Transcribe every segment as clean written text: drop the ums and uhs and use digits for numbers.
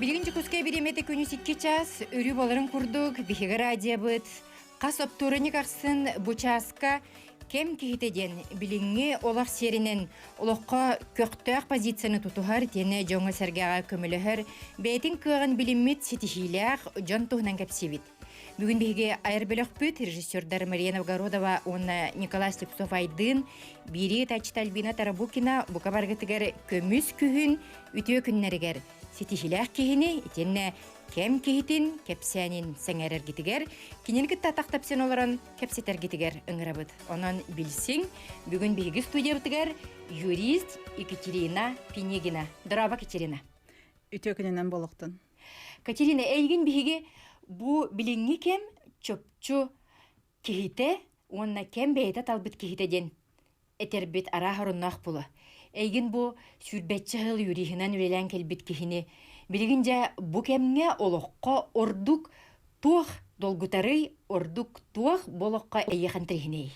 Birinci kuskay birimete künüs 2 ças, örü boların kurduk, bihiga radya bıt. Kas opturani karşısın bu çaska kem kihiteden bilingi olaq serinin olaqqa köktüq pozisiyonu tutuhar tene jonga sergağa kömülühür. Beytin kığın bilimmet sitihilaq jon tuhnan kapsivit. Бүгін беге айырбелек бүт режиссердар Мария Новгородова, онна Николай Слепцов айдын, бири тачта Альбина Тарабукина, бука баргытыгар көмүс күхін, үтіө күннерігер. Сетихилях кехini, итенне кем кехитин, кепсянин сәңәрер гитигер, кинелгі татақтапсен оларын кепсетер гитигер ыңырабыд. Онан білсің, бүгін беге студия бітігер юрист Екатерина Пинегина. Дыраба, Катерина. Үтіө күнінен болуқтын. Катерина, әйген беге bu bilingi kem çöpçü kihite, onna kem beyte talbit kihiteden eterbit ara harunnak bulu. Egin bu sürbetçi hıl yürüyünen ürelen kelbit kihini. Bilgince bu kemge oluqqa orduk tuğ dolgutarı orduk tuğ boluqqa eyyakan trihiney.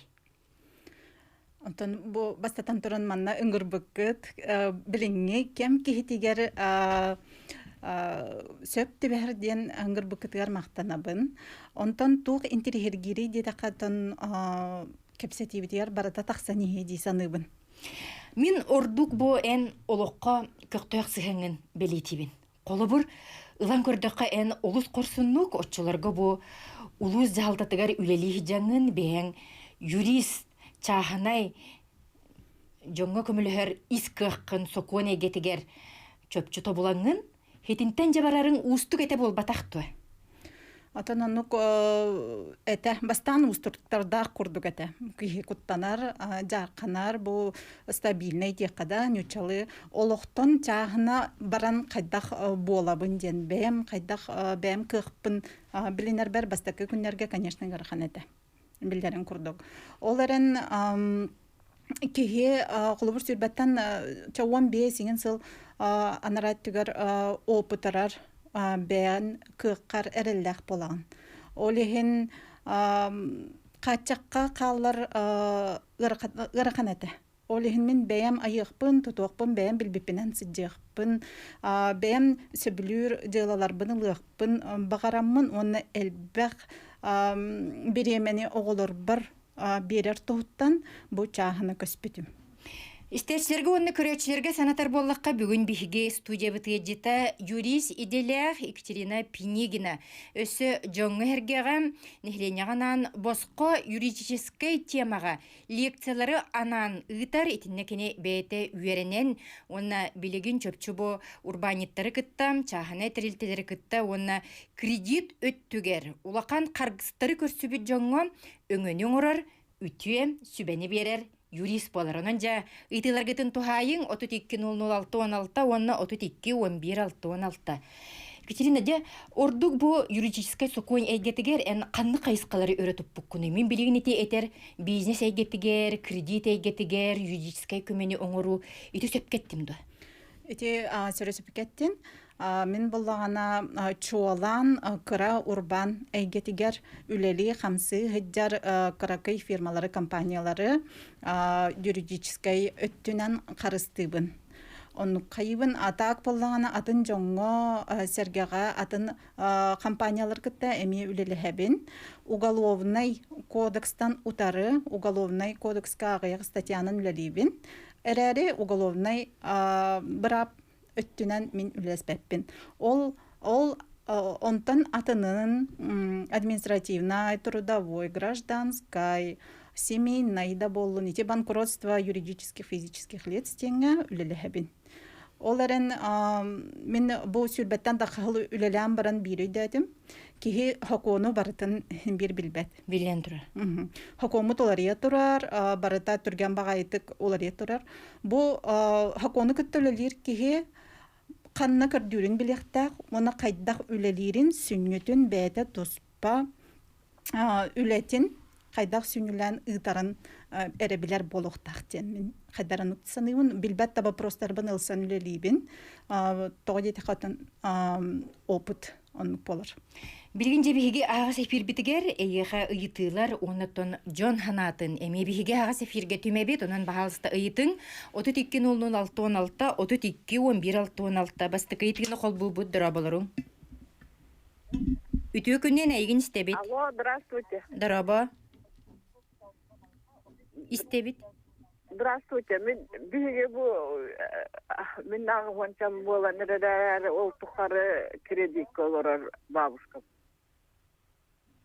Ondan bu bastatan turan manna ıngır bıkkıt bilingi kem kihitiger söp tebehirden ıngır bıkkıtgar maqtanabın. Ondan tuğ intirihirgiri dedaqatan kepseti bitigar barata taqsanihi disanıbın. Min orduk bu en oluqqa köktüq sıhengin belitibin. Qolubur ılan kördüqqa en olus korsunnuk otçularga bu ulus jahaltatıgar ülelihi jangın beğen jurist çahanay jonga kömülühür iskıqqın sokone getiger çöpçü tobulangın hetinten jabararın ustuk ete bol bataqtı. Atananuk ete bastan устуктарда курдук ете. Кихи куттанар, жаканар бу стабильный текада нючалы олохтон чахына баран кайдах болабын ден бем кайдах бем кыхпын билинер бер бастакы күннерге конечно гархан ете. Билдерин курдук. Оларын кихи кулубур сүрбаттан чаван бе сиген сыл анарат түгөр опытарар бән кыққар әрілдәқ болған. Олеген қатчаққа қалар ғырқан әті. Олеген мен бәйім айықпын, тұтуақпын, бәйім білбепінен сіджеқпін, бәйім сөбілір жылаларбын ұлықпын, бағарамын, оны әлбәқ беремені оғылыр бір берер тұғыттан бұл чағыны көспетім. İsteçlerge onu köröçlerge sanatar bollakka бүгін бихиге студия бітгеджета юрист иделях Екатерина Пинегина. Өсі жоңғы хергеғам нехленяғанан босқо юридической темаға лекциялары анан ұйтар итіннекіне бәйті үйерінен онна білеген чөпчі бо урбаниттары кыттам, чағына тірілтелері кытта онна кредит өттігер. Улақан қарғыстары көрсібіт жоңғы өңінің ұрар, үтіе сүбәні берер. Юрист болар. Онанжа итиларгетін тухайын 32-00-6-16, онна 32-11-6-16. Катерина, де ордук бу юридической сокойн әйгетігер ән қанны қайысқалары өретіп бұққыны. Мен білеген ете етер бизнес әйгетігер, кредит әйгетігер, юридической көмені оңыру. Ити сөп кеттімді? Ити сөп кеттін. Мен болағана чуалан кыра урбан әйгетігер үлелі қамсы ғыджар кыракай фирмалары, компаниялары юридическай өттінен қарыстыбын. Оны қайыбын атақ болағана атын жоңғы сәргеға атын компаниялар кітті әме үлелі әбін. Уголовнай кодекстан утары, уголовнай кодекска ағаяқ статьянын үлелейбін. Әрәрі уголовнай бірап өттінен мен үлеспеппін. Ол онтан атынын административной, трудовой, гражданской, семейной да болын, ете банкротство юридических, физических лиц теңі үлелебін. Оларын мен бұл сүрбеттен дақылы үлелем баран бір өйдәдім. Кихи хокону барытын бір білбәт. Билен тұрар. Хокомут олария тұрар, барыта түрген бағайтық олария тұрар. Бұл хокону күттілілер кихи қанна көрдүрін білектәк, оны қайдақ үлелерін сүннетін бәді тұспа үлетін қайдақ сүнілен ұйтарын эреbilер болохтахтен мен хадаран саныйын билбәт таба простарбын ылсан үлелибин тоғди тахатын опыт он болар. Билгинже биһиги ағас эфирбитигер эйеха ыйытыылар оннотон Джон Ханатын эми биһиги ағас эфирге түмебит онан баһалыста ыйытың 32-00-616 32-11-616 бастыкы ыйытыгыны кол булбут дораболорун. Үтүө күннен эйгин истебит. Алло, здравствуйте. Дорабо. Истебит. Здравствуйте. Мен биге бу мен нагы вончам бола нерелер олтухары кредит колорор бабушка.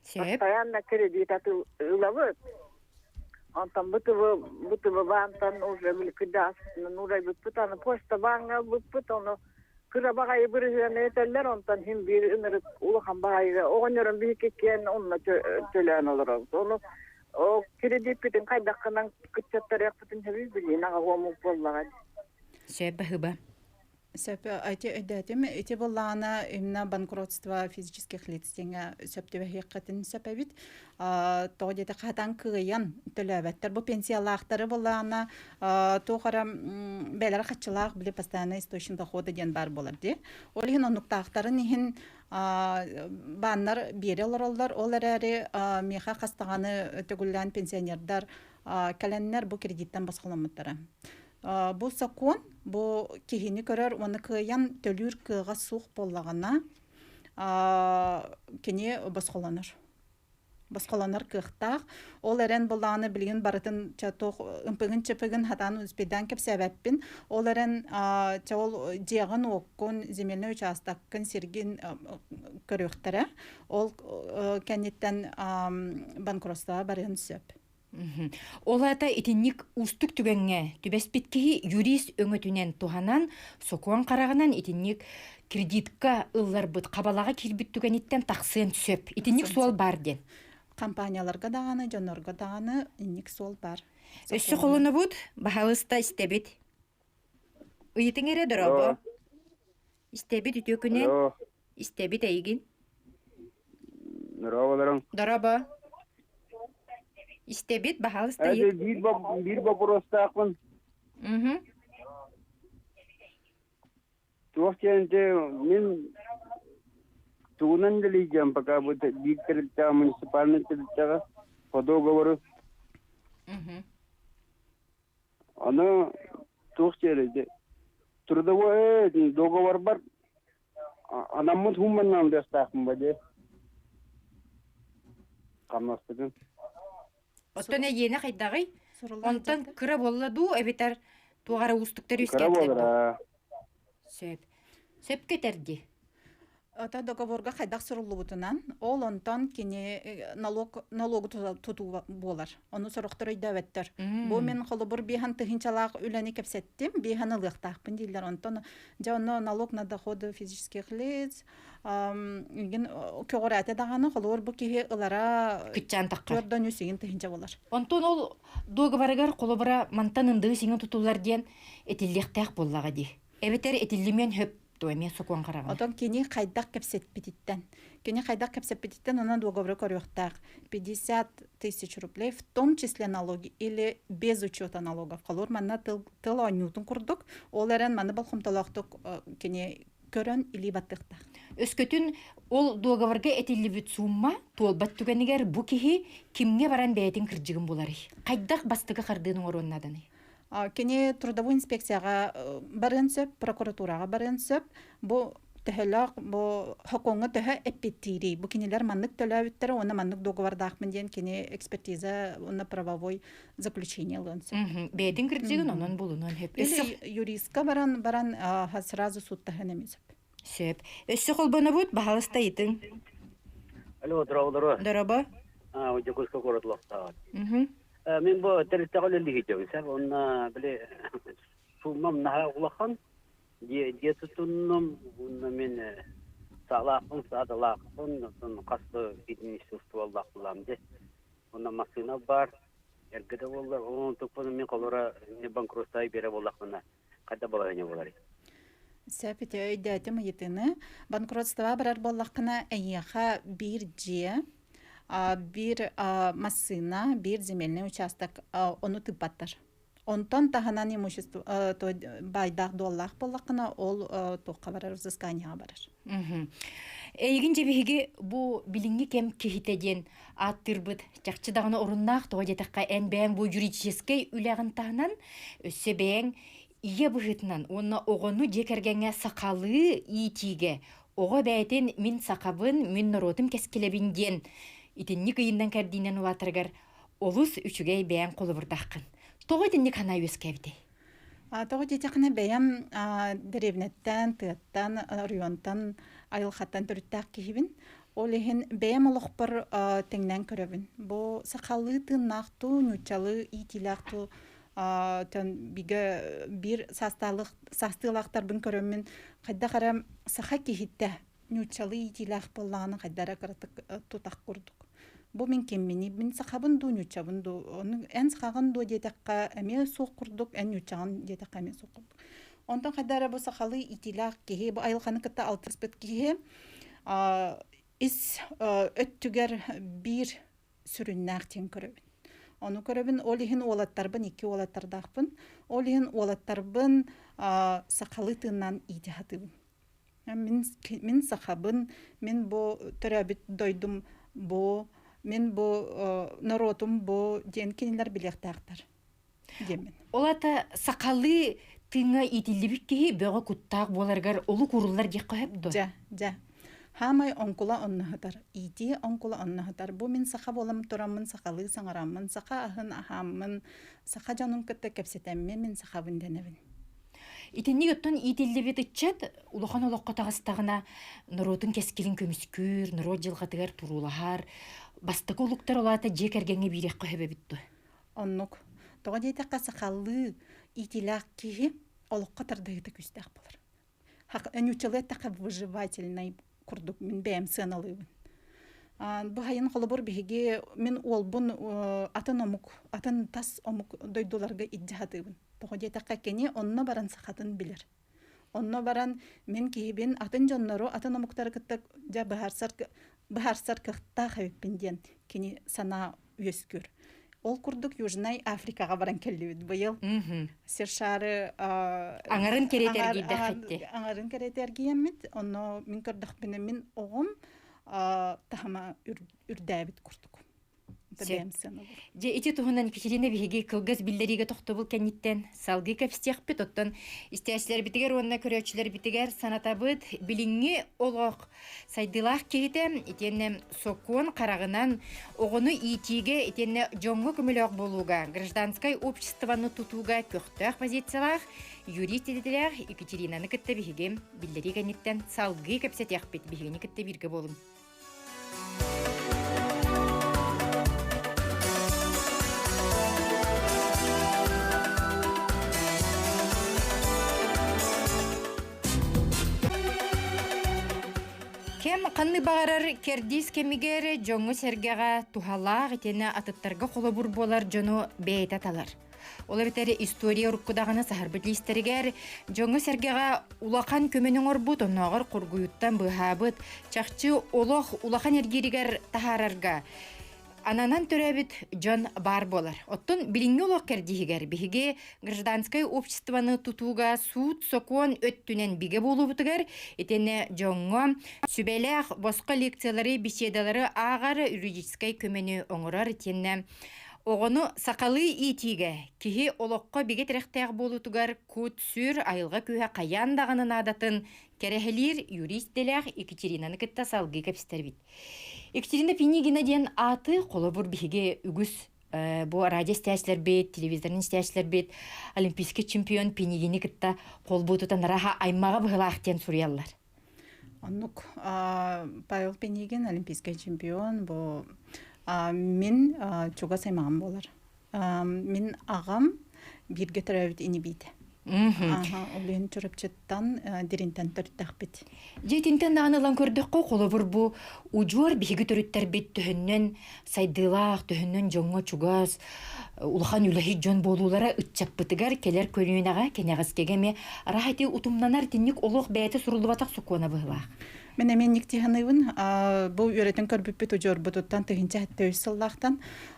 Сөп. Постоянно кредит атылабыт. Антан бутыбы бантан уже билкидас, нурай бутан почта банга бут оны кыра багай бирген этелер онтан хим бир ынырып улахан багайга огонорун бийкекен онна төлөн олор. Оны о кредит битин кайдакынан кытчаттар якпытын хеби билин ага гому боллаган. Сөп бахыба. Сөп айти өйдәтем эти боллана именно банкротство физических лиц теңе сөптүбе хакытын сөпәбит тоодете катан кыйын төлөбөттөр бу пенсиялактары боллана тоохара белер качылак биле постоянный источник дохода ден бар болар ди олин онуктактарын ихин баннар берелороллар оларари меха кастаганы төгүлгөн пенсионердар каленнер бу кредиттен баскаламыттара. Бу закон, бу кихини көрөр, оны кыян төлүр кыга сух боллагана кене баскаланыр. Баскаланыр кыхтак. Ол эрен боллаганы билген барытын чаток ымпыгын чепыгын хатан успедан кеп себеппин. Ол эрен чол жегын оккон земельный участокын сиргин көрөктөрө. Ол кенеттен банкротство барын сөп. Олата итинник устук түгенге түбеспиткеhi юрист өңөтүнен туханан сокуан караганан итинник кредитка ыллар быт кабалага кирбит түгениттен таксын сөп. Итинник суал бар ден. Компанияларга даганы, жонорго даганы инник суал бар. Өссү колуну бут бахалыста истебит. Ыйтыңере дорабо. Истебит үтөкүнен. Истебит эйгин. Дорабо. Истебит бахалыста ей. Bir вопроста акын. Туохченте мен тугунан делийгем пока вот директор муниципальный телевизора по договору. Она туохчереде трудовой договор бар. Она мут хуманнан дестакым баде. Камнастыгын. Оттоне йene кайдагы. Онтан кыра болладу, эбетер тугара устуктар үскәтләр. Кыра болара. Сөп кетерди. Ата договорга кайдак сурулубутунан, ол онтан кене налог туту болар. Оны сорохтор өйдөбөттөр. Бу мен холобур бихан тыгынчалак үләне кепсеттим, бихан ылыктакпын дилер. Онтан жана налог на доходы физических лиц, иген когората даганы холор бу кихе ылара Кытчан такка. көрдөн үсүгүн тыгынча болар. Онтон ол договоргар колобура мантанынды сиңе тутулар диен этиллектак боллага ди. Эбетер этиллимен хөп туэме сокуан караган. Отон кене кайдак кепсетпетиттен. Кене кайдак кепсетпетиттен она договор корёхтак 50 000 рублей, в том числе налоги или без учета налогов. Колор манна тыл анютун курдук, оларен манна балхумталактык кене көрөн или баттыкта. Өскөтүн ол договорга этилибит сумма толбат түгенигер бу кихи кимге баран бәйтин кыржыгын болары. Кайдак бастыгы кардыгын ороннаданы. Кене трудовой инспекцияга барын сөп, прокуратурага барын сөп, бу төһөлөк, бу хокоңга төһө эппеттири. Бу кинелер маннык төлөбүттер, оны маннык договордакмын ден кене экспертиза, оны правовой заключение лынсы. Бәйтин кыржыгын онон болунан хөп. Или юристка баран сразу судта хенемиз. Сөп. Өссө колбону бут бахалыста итин. Алло, здорово. Дороба. Уже куско коротлокта. Мен бу терестагы лигитем. Сен онна биле суммам наха улахан. Диетутуннум онна мен салакын садалакын касты идин иштуалдак булам де. Онна машина бар. Эргеде болар. Он тупун мен колора не банкроттай бере болакына. Кайда баланя болар. Сәпите өйдәтем йетене банкротство барар боллакына әйяха бир же бир машина, бир земельный участок оны тыппаттар. Онтон таханан имущество байдах доллах боллакына ол тоққа барар, взысканияға барар. Эйгин жебиги бу билинги кем кихитеден аттырбыт жакчы дагына оруннах тоо жетакка эн бэң бу юридический үлягын таханан өссө бэң ие быхытынан онна огону жекергенге сакалы иитиге ого бәйтен мин сакабын мин норотым кескелебинген итинни кыйындан кәрдинен улатыргар олус үчүгей бэң колубурдаккын тоо итинни кана өскебди. Тоғы жетекіне бәйім деревнеттен, тыаттан, районтан, айылхаттан түріттәк кейбін. Ол ехін бәйім олықпыр теңнен көрібін. Бұл сақалы тыннақту, нүчалы, итилақту, бір састылақтар бұн көрімін. Қайда қарам сақа кейітті нүчалы, итилақ болағаны қайдара қаратық тұтақ көрдік. Бу мен кеммени мен сахабын ду нючабын ду onun en сахагын ду детакка эме сук курдук en нючагын детакка эме сук курдук. Онтон кадара бу сахалы итилак кеhe бу айылханы кытта алтыспет кеhe ис өттүгер бир сүрүннак тен көрөбүн. Onu көрөбүн олихин олаттарбын iki олаттардакпын. Олихин олаттарбын сахалы тыннан идихатыбын. Мен сахабын мен бу төрөбүт дойдум бу мен бу народум бу денкинлер билектактар демен. Олата сакалы тыңа итилибик ки бөгө куттак боларгар улу куруллар жеккеп. Ja. Хамай онкула оннахатар. Ити онкула оннахатар. Бу мен саха болам турамын сакалы саңарамын саха ахын ахамын саха жаным кытта кепсетемме мен сахабын денебин. Итинни оттон итилибит ичет улахан олокко тагыстагына народун кескилин көмүскүр, народ жылгатыгар турулахар бастык улуктар олата жекергенге бирек көбөбүттү. Оннук. Тога дейтакка сакалы итилак ки олокко тардыгыты күстак болар. Хак энючелет така выживательный курдук мен бэм сыналыбын. Бу хайын холобор биге мен олбун атын тас омук дойдуларга иддихатыбын. Тога дейтакка кени онно баран сахатын билер. Онно баран мен кийбин атын жоннору атын омуктары кытта жа бахарсар кыхта хабиппинден кени сана үескүр. Ол курдук Южный Африкага баран келдибит быйыл. Сершары аңарын керетергийди хатти. Аңарын керетергийемит. Онно мен көрдөхпүнө мен огум тахама үрдәбит курдук. Же ити туһунан Екатерина биһиги кылгас биллериге тохтобул кенниттен салгы кепстехпит оттон истәчләр битигер онна көрөчләр битигер санатабыт билинги олох сайдылах кегите итенне сокон карагынан огону итиге итенне жоңго көмөлөк болууга гражданское обществоны тутууга көктөх позициялах юрист эдилер Екатеринаны кытта биһиги биллери кенниттен салгы кепсетехпит биһигини кытта бирге болун. Кем қанны бағарар кердис кемигер жоңы сергеға тухалақ етені атыттарға қолабур болар жону бейт аталар. Ола бетері история ұрыққыдағаны сахар бітлістерігер жоңы сергеға улақан көменің орбут, онағыр құргуюттан бұхабыт, чақчы олық улақан ергерігер тахарарға. Ананан төрәбит жон бар болар. Оттон билинги олық кердихигер биһиге гражданское обществоны тутууга суд сокон өттүнен биге болубутугар этене жоңго сүбелех босқа лекциялары беседалары агары юридической көмөнү оңорар этене огону сакалы итиге кихи олоққа биге терехтег болутугар кут сүр айылга көһө каян дагынын адатын керехелир юрист делех Екатеринаны кытта салгы кепстербит. Екатерина Пинигина ден аты қолыбыр биге үгіс бу радио стячлер бет, телевизорын стячлер бет, олимпийский чемпион Пинигини кытта қолбутутан раха аймага быгылаахтен сурьяллар. Оннук Павел Пинигин олимпийский чемпион бу мен чуга саймагам болар. Мен агам бирге төрөбүт ини бийди. Олен чурапчыттан диринтен төрттәк бит. Жетинтен дағанылан көрдік қо қолыбыр бұ ұжуар бігі төріттер бет түхіннен сайдылақ, түхіннен жоңға чугаз, улахан үлэхи жон болуулара ытчаппытыгар келер көнүнага кенягыскегеме рахати утумнанар тинник олох бәйте сурулубатак сукуна быһылаах. Мен никтиханыйбын, бу үйрөтөн көрбүппүт ужорбутуттан тыгынча хатта өссыллахтан,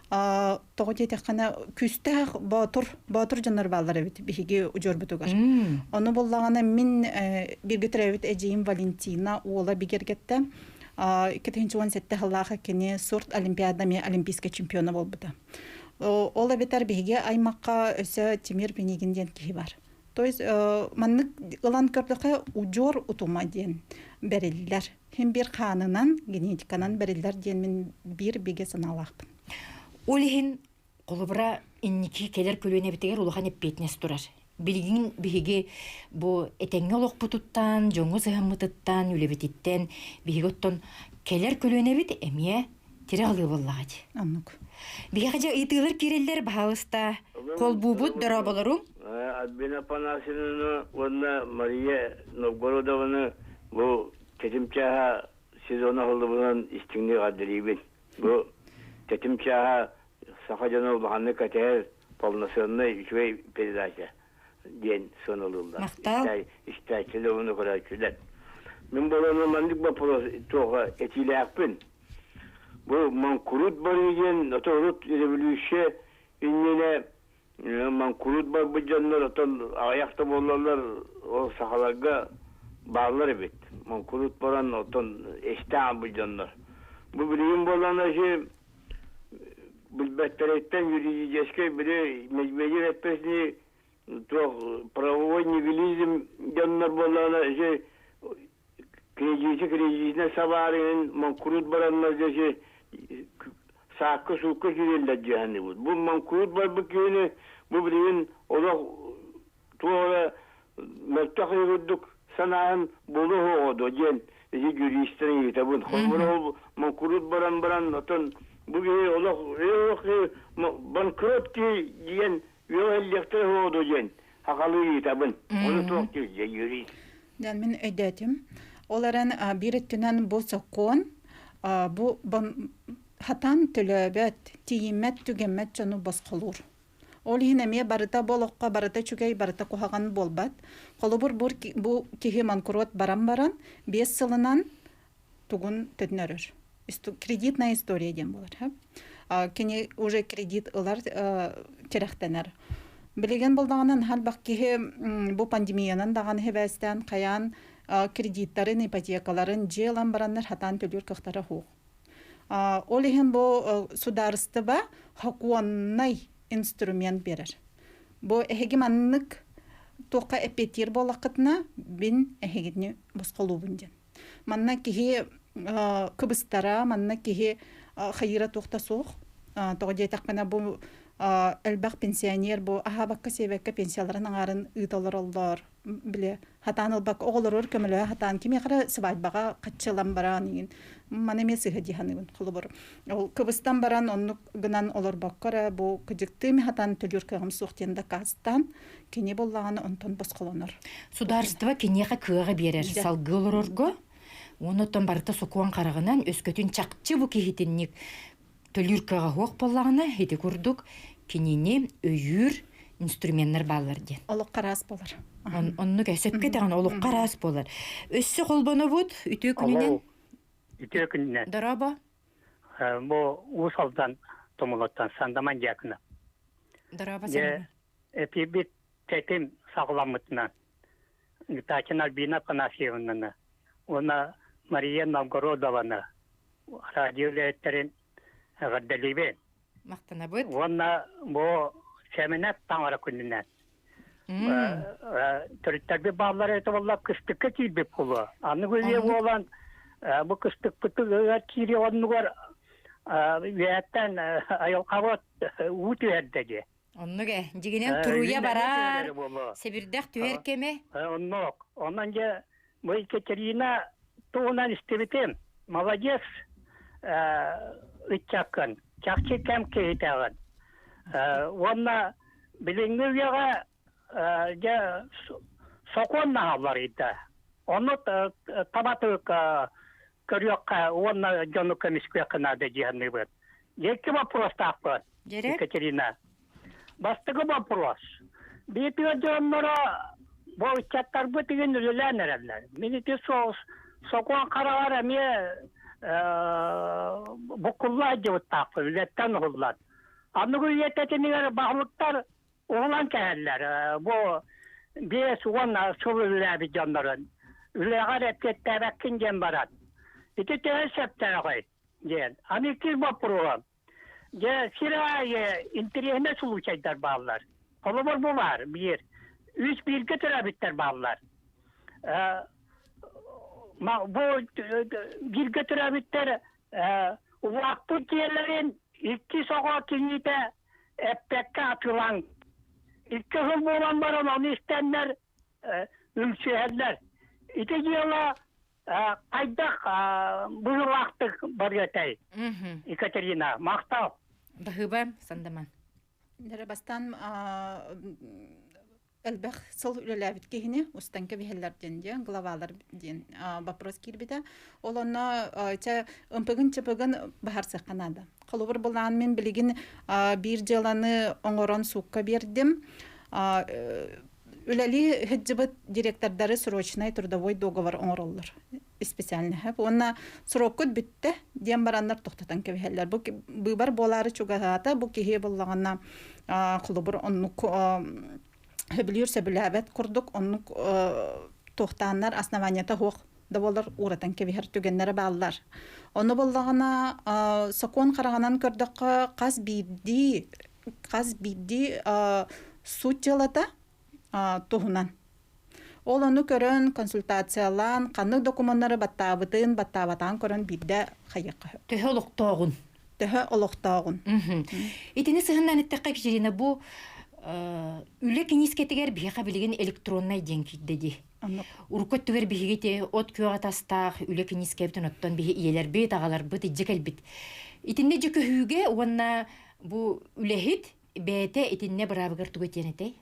тоғы детеккана күстәх батыр жанар баллар бит биһиги ужорбутугар. Оны боллагана мен бирге төрөбүт эжейим Валентина уола бигергетте 2017 халлаха кене сорт олимпиада ме олимпийский чемпиона болбута. Ола бетер биһиге аймакка өсө Тимир Бенигинден кихи бар. То есть маннык ылан көрдөкө ужор утума ден бериллер. Hem bir kanынан генетиканан бериллер ден мен бир биге саналакпын. Олихин колубра инники келер көлөне битегер улахан эппетнес турар. Билгин биһиги бу этеңге олокпутуттан, жоңу сыһаммытыттан, үлебититтен биһиготтон келер көлөне бит эмие тире алыы боллагат. Аннук. Биһига итылар киреллер баалыста колбубут дораболору. Адбина Панасина вона Мария Новгородовна бу тетимчаха сезона холдубунан истиңни гадырибин. Бу тетимчаха сахажанол баханы катер полноценный үчвей передача ден сонолулда. İşte onu koyarlar. Мен баланы мандык вопрос тога этилякпын. Бу манкурут бар деген, оторут революция иннене манкурут бар бу жандар отон аякта болалар, о сахаларга барлар бит. Манкурут баран отон эстан бу жандар. Бу билген болана же билбеттереттен юридический бире мecburi etmesini çok правовой нигилизм жандар болана же Krejisine savarın, mankurut baranlar dese sakı sukı girerler cehennem bu. Bu mankurut var bu köyüne, bu bilin ola tuğla mertak yurduk sanayın bolu hoğdu gen. Juristlerin yitabın. Kolbura mankurut baran atan bu gibi ola bankrot diyen yok ellekte hoğdu gen. Hakalı yitabın. Onu tuğ ki jurist. Yani ben ödedim. Оларан бириттенен бу соккон бу хатан төлөбөт тиимет түгемет жону баскалур. Ол хинеме барыта болохка барыта чүгей барыта кухаган болбат. Колубур бу кихи манкурот баран 5 сылынан тугун төтнөрөр. Кредитная история ден болар. Кене уже кредит ылар керектенер. Билеген болдаганан халбак кихи бу пандемиянан даган хебестен каян кредиттарын, ипотекаларын желан бараннар хатан төлөр кықтары хуқ. Олихен бу сударыстыба хакуаннай инструмент берер. Бу эхегеманнык тоқа эпетир болақытына бин эхегедіне босқалу бүнден. Манна кихи кыбыстара, манна кихи хайыра тоқта соқ. Тоға дейтақпана бу әлбәқ пенсионер бу ахабакка себекке пенсияларын аңарын ұйталар олар. Биле хатан албак оголорор көмөлө хатан кими кара сыбайбага качылам баран ин мане месеге диханыбын кулубур ол кыбыстан баран онну гынан олор баккара бу кыжыктым хатан төлүркөгөм суктенда кастан кини боллаганы онтон босколонор сударство кинега кыга берер салгылорорго онотон барыта сокуан карагынан өскөтүн чакчы бу кихитинник төлүркөгө хок боллагына хети курдук кинини өйүр инструменттер баллар ден. Олық қарас болар. Онны кәсепке таған олық қарас болар. Өссі қолбаны бұд, үтө күнінен? Үтө күнінен. Дараба? Бұ ұсалдан томылаттан сандаман жақына. Дараба сандаман? Эпи бит тәтім сағыламытынан. Тәтін Альбина Панасьевнаны. Оны Мария Новгородованы. Радиолеттерін ғырдалибен. Мақтана бұд? Оны бұ Семенет таңара күнінен. Түріттерді баллар әті олап кістікке кейбіп құлы. Аны көзе болан, бұл кістік бұты кейре онығар өйеттен айылқават өті әрдеге. Онығы, жегінен тұруя барар, себірдәқ түйер кеме? Онық. Онан же, бұл Екатерина туғынан істебетем. Молодец, үтчақын, чақчы кәм кейтағын. Онна билингивяга соконна алар иде. Оны табатык көрөккө онна жону комиссия кынады жаны бит. Эки вопрос тапты. Екатерина. бастығы вопрос. Бетіге жонлары бұл чаттарбы деген үлелән әрәлер. Менеті соқуан қаралар әме бұқылла жауыттақы, үлеттен ұғыллар. Анығы үйеттетінігер бағылықтар оғылан кәлілер. Бұл бес оған сұл үләбі жонларын. Үләғар әпкетті әбәккен ген барад. Ити тәңіз сәптері қой. Амекіз бапыруам. Сирая интерьене случайдар bağlar. Kolumur bu var bir. Üç bilgi terapitler bağlar. Bu bilgi terapitler vakti yerlerin iki sokak kinite eppekke atılan. İki hıl bulan var onu istenler ülşehirler. İki yıla aydak bu vakti var yatay. Ekaterina, maqtav. Баһыба сандаман. Дәрбастан элбэх сыл үлеләбит кehine устанка бихелләрдән дигән главалар дигән вопрос кирбидә. Ул аны ча ымпыгын чыпыгын баһарсы Канада. Кылыбыр булган мен билеген бир җыланы оңорон сукка бердим. Үләли хәҗҗибет директордары срочный трудовой договор оңороллар. Специально хәп. Онна срокут битте, дигән бараннар тохтатан кебеләр. Бу бар болары чугата, бу кеһе булганна кылыбыр онны хөблүрсә биләбәт курдук, онны тохтаннар основанията хок да болар уратан кебер түгәннәре баллар. Оны булганна сакон караганан көрдәк каз бидди сут җылата тухунан. Ол оны көрөн консультациялан, канны документтары баттабатан көрөн бидде хайыкка. Төһө олуктогун. Итини сыһыннан иттекке кижирина бу үле кинискетигер биһа билеген электронный деньги. Уркот түгер биһигете от күйөга тастак үле кинискептен оттон биһи иелер бет агалар бит ижекел бит. Итинне жөкөһүгө уонна бу үлехит бете итинне барабыгар түгөтенете.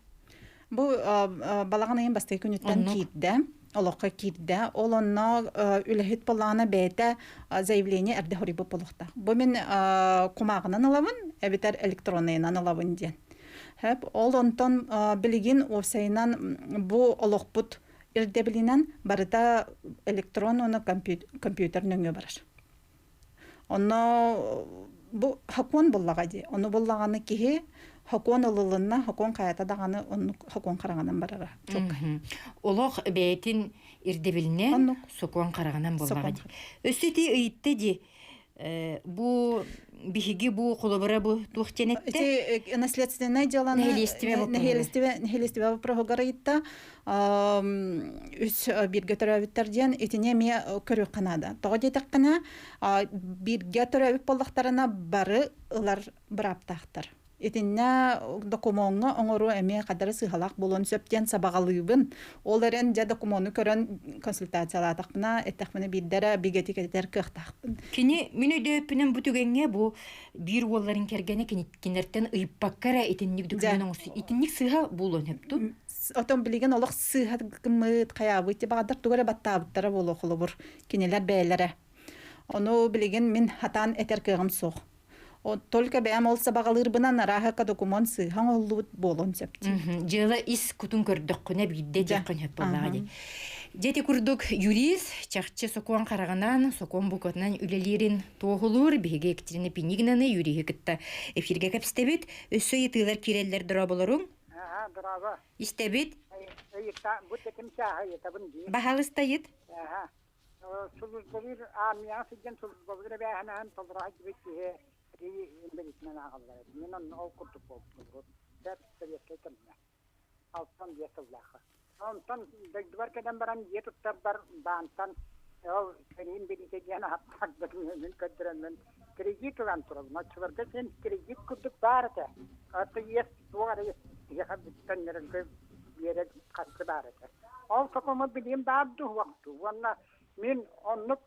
Бу балаган айын бастай күнүттен кирде, олоққа кирде, ол онна үлехит балағана бәйті заявление әрді хорибы болуқта. Бу мен кумағынан алавын, әбітер электронайынан алавын ден. Ол онтан білеген осайынан бу олоқпут ирде білінен барыта электрон оны компьютер нөңі барар. Онна бу хакуан боллаға де. Оны боллағаны кеге хакуан олылынна, хакуан қаята дағаны хакуан қарағанан барара. Олоқ бәйтін ирдебіліне сокуан қарағанан боллаға де. Өсеті үйітті де бу бихиги бу қолыбыра бу туқтенетті? Наследственное дело нахилестиве прогара итта үс бирге төрәбіттерден етіне ме көрі қанада. Тоғы детек қана бирге төрәбіт болдықтарына бары ұлар бір аптақтыр. Этинне документга оңору эме кадары сыгалак болон сөптен сабагалыбын. Оларын жа документны көрөн консультациялатакна эттакмыны биддере бигетикетер кыктакпын. Кини мен өдөпүнөн бүтүгөнгө бу бир олларын кергене кинерттен ыйппаккара этинник дүкөнөн итинник сыга болон heпту. Отон билеген олох сыга кымыт каябы те багдар тугара баттабыттара болохулубур кинелер бээлере. Ону билеген мен хатан этер кыгым сох. Только бәм олса бағалырбынан араһака документ сыйхан оллубут болон септи. Жыла ис кутун көрдөк күнә бидде жакын хеп боллагы. Жети курдук юрист чакчы сокуан караганан сокон букотнан үлелерин тоғулур биге Екатерина Пинигнаны юрий кытта эфирге кепстебит өсө йтылар киреллер дыра болорун. Драба. Истебит. Айта бут этим чаһа табын ди. Бахалыстайыт. Сулузбыр амия сиген сулузбыр бәһанан толрак битте. Мен ол куртуп болду. Дәп сөйләткәнмен. Алтан ясаллаха. Алтан дәгбар кадән барам ятыптар бар бантан. Ол кенин билетегән хаттак мен кадранмен. Кредит алган турып, матчларга сен кредит курдук бар да. Аты ес тугар ес. Я хабиттан нерәнгә берек катты бар да. Ол токома билем бабду вакыты. Ванна мен онлык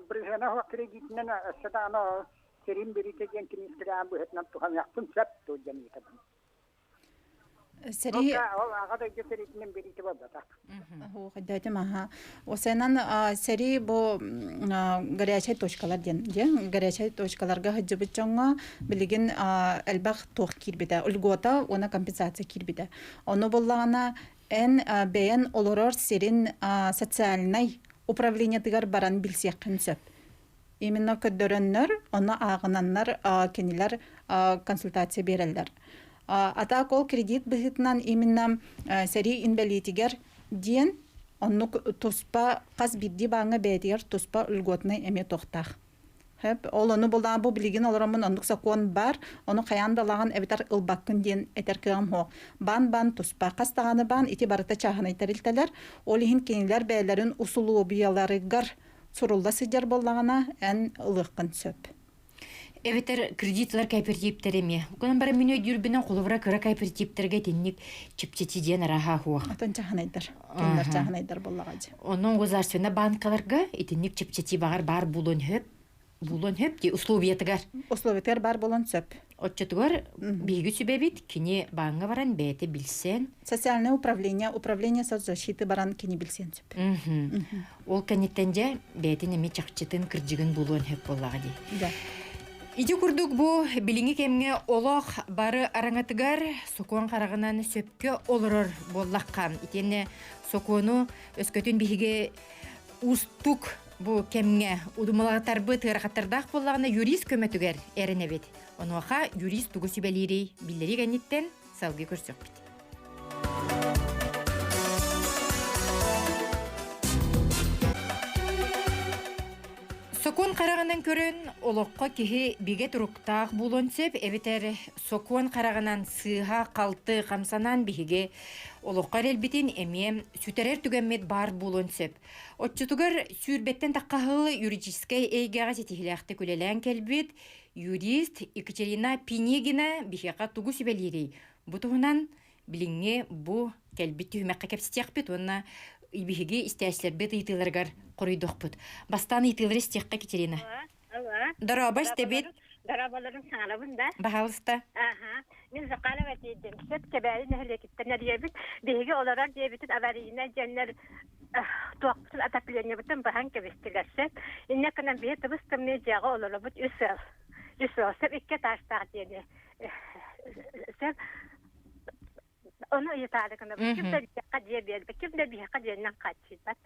бригена кредитнен садана Kerim beri tegen kinis kram bu hetnam tu ham yaktun sap tu jani kadam. Сери Ол агада гетеритинен берити болда так. Дайте маха. Осенан сери бу горячий точкалар ден. Горячий точкаларга хаҗыбы чоңга билеген элбах тох кирбиде. Улгота она компенсация кирбиде. Оны боллагана эн бәян олорор серин социальный управление тигар баран билсек концепт. Именно көддөрөннөр, оны агынаннар кенилер консультация берелдер. Ата кол кредит быһытынан именно сери инвалидигер диен онну туспа каз бидди баңа бетер туспа үлготны эме тохтах. Хеп ол оны булдан бу билеген олорамын ондук закон бар, оны каяндалаган эбитер ылбаккын диен этеркем хо. Бан туспа кастаганы бан ити барыта чаханы терилтелер, олихин кенилер бәйләрен усулу бияларыгар сурулда сидер боллагана эн ылыккын сөп. Эветер кредитлар кооперативтереме. Укан бара менә юрбинен кулыбыра кыра кооперативтерге тенник чипчетиден раха хуа. Атын чаханайдар. Кенилер чаханайдар боллагаҗы. Onun государственный банкаларга итинник чипчети багар бар булон хөп ди условиятыгар. Условиятар бар болон сөп. Отчетугар биги сүбебит кини банга баран бете билсен. Социальное управление соцзащиты баран кини билсен сөп. Ол канеттенде бете неме чакчытын кыржыгын булон хөп боллагы ди. Да. Иди курдук бу билинги кемге олох бары араңатыгар сокуан карагынан сөпкө олорор боллаккан. Итене сокуну өскөтүн биге устук бу кемге удумалатарбы тыракаттардак боллагына юрист көмөтүгер эренебит. Онуаха юрист тугу сүбелири биллери генниттен салгы көрсөкпүт. Сокуан караганан көрөн олокко кихи биге туруктаак булон сөп, эбитер сокуан караганан сыха калты камсанан биге олокко элбитин эме сүтерер түгенмет бар булон сөп. Отчутугар сүрбеттен таккахылы юридической эйгага сетихилякты күлелен келбит юрист Екатерина Пинегина бихека тугу сүбелири. Бутугунан билинге бу келбит түмәккә кепситекпит, онна Ибиге истәсләр бит итиләргәр корыйдыкпыт. Бастан итиләр истәккә Екатерина. Дараба истәбит. Дарабаларын саңалабында. Бахалыста. Мен закала вәтидем. Сеп кебәли нәһлекеттән диябит. Биге оларар диябит аварийна җаннар тоқсыз атапление бутын бахан кебестиләрсә. Инне канан бие табыстым не җага олар бут үсәл. Үсәл сеп иккә таштар диде. Сеп onu yeterli kanı. Kimde bir kadiye bir, kimde bir kadiye'nden kaçıyor bak.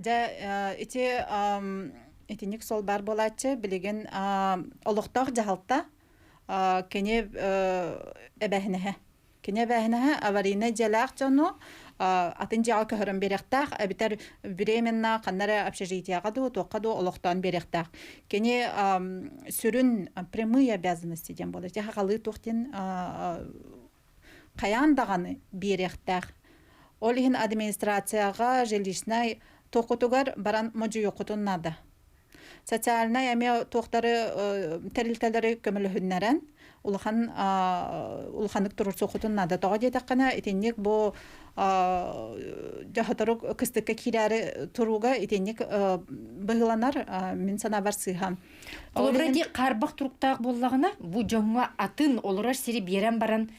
Ja итиник сол бар болачы билеген олуктак жаһалта кене эбәһнеһе. Кене бәһнеһе аварийна жалак жону атын жага көрөн беректак, битер временно каннара общежитиега ду токаду олуктан беректак. Кене сүрүн прямые обязанности дем болот. Жаха калы токтен каяндаганы беректак. Олихин администрацияга жилищный токутугар баран можу йокутуннада. Социальный эме токтары терилтелери көмөлүхүннәрен улханнык турурсу окутуннада. Тога жетаккана итенник бу жахатару кыстыкка кирәре туруга итенник быгыланар мен сана бар сыйхам. Олбреди карбак туруктак боллагына бу жоңга атын олорор сири берен баран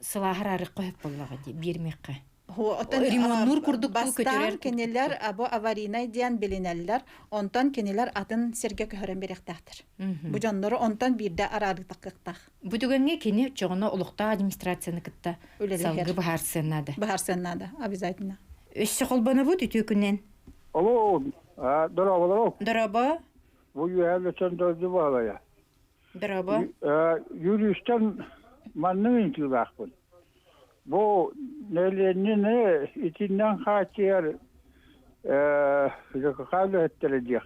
сылахар койып боллагы ди бермекке. Римон нур курдук көтөрөр кенелер або аварийный диан билинеллер, онтан кенелер атын серге көрөн беректактыр. Бу жоннору онтан бирде арарыктак. Бу дөгөнгө кене чогоно улукта администрацияны кытта салгы бахарсеннада обязательно. Өссө колбаны бу түтү күнен. Алло, дорого. Дорого. Бу юэлчен дөрдү балая. Дорого. Юристтен маннын интилбакпын. Bu nelenini içinden kaçıyor kabul ettirecek.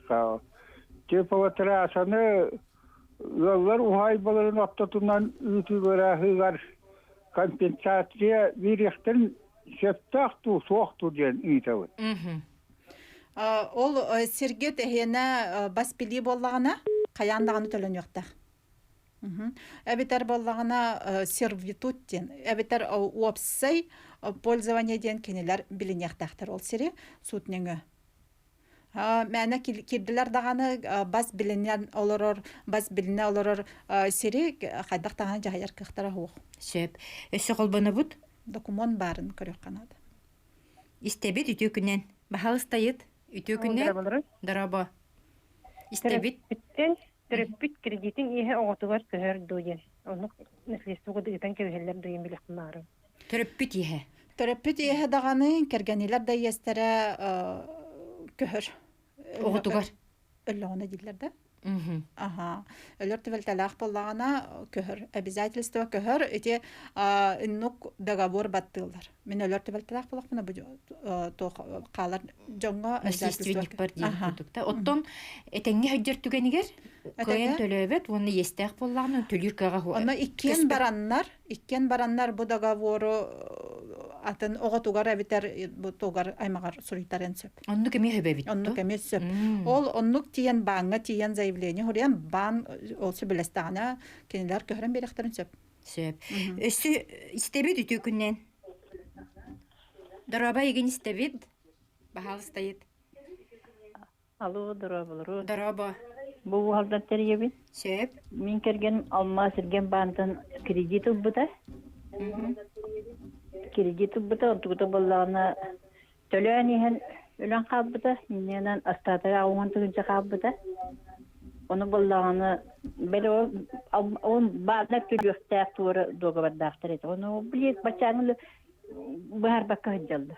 Tepovatrasını yollar uhaybaların atlatından ütüböre hıgar kompensasiya verekten şeftaktı, soğuktu diyen iyitavı. Ol serget ehene baspili bollağına kayandağını tölön yokta. Эбитер боллагына сервитут ден, эбитер опсай пользование ден кенелер билинектактыр ол сири сутнеңе. Мәне кирдилер даганы бас биленен олорор сири хайдак таганы жайар кыхтара хук. Сөп. Өссө колбаны бут. Документ барын көрөк канады. Истебит үтө күннен. Бахалыстайыт үтө күннен. Дараба. Истебит. Биттен төрөппүт кредитин ihe оғытугар көһөр дуйен. Оны наследствого дыгытан кебелер дуйен билек кылары. Төрөппүт ihe. Төрөппүт ihe даганы кергенилер да естере көһөр. Оғытугар. Өллөгөнө дилер да. Ага. Өлөр тивелталах боллагана көһөр. Обязательство көһөр эти иннук договор баттылар. Мен өлөр тивелталах боллак мына бу то калар жоңго Наследственник бар дейін күдікті. Оттон этеңге хөджер түгенігер, көйен төлөбет, оны естәк боллағын, төлір каға хуа. Оны иккен бараннар бу договору атын оғатугар әбитер бу тогар аймагар суритарен сөп. Онны кеме хөбе бит. Онну кеме сөп. Ол оннук тиен банга тиен заявление хориян бан ол сөбелестағына кенелер көһөрен беректерин сөп. Сөп. Өссі истебет үтө күннен. Дараба еген истебет. Бахалыстайыт. Алло, дорабылыру. Дараба. Бұл халдан тәребін. Сөп. Мен керген алма сірген бантын кредит ұлбыта. Кредит ұлбыта, ұлтығыта болағына төләнеген өлен қабыта. Менен астатыға оған тұғынша қабыта. Оны болағына бәрі он бағына төлөқтәк туыры доғабардақтыр еді. Оны білек бачаңылы бағар баққа ғыджалды.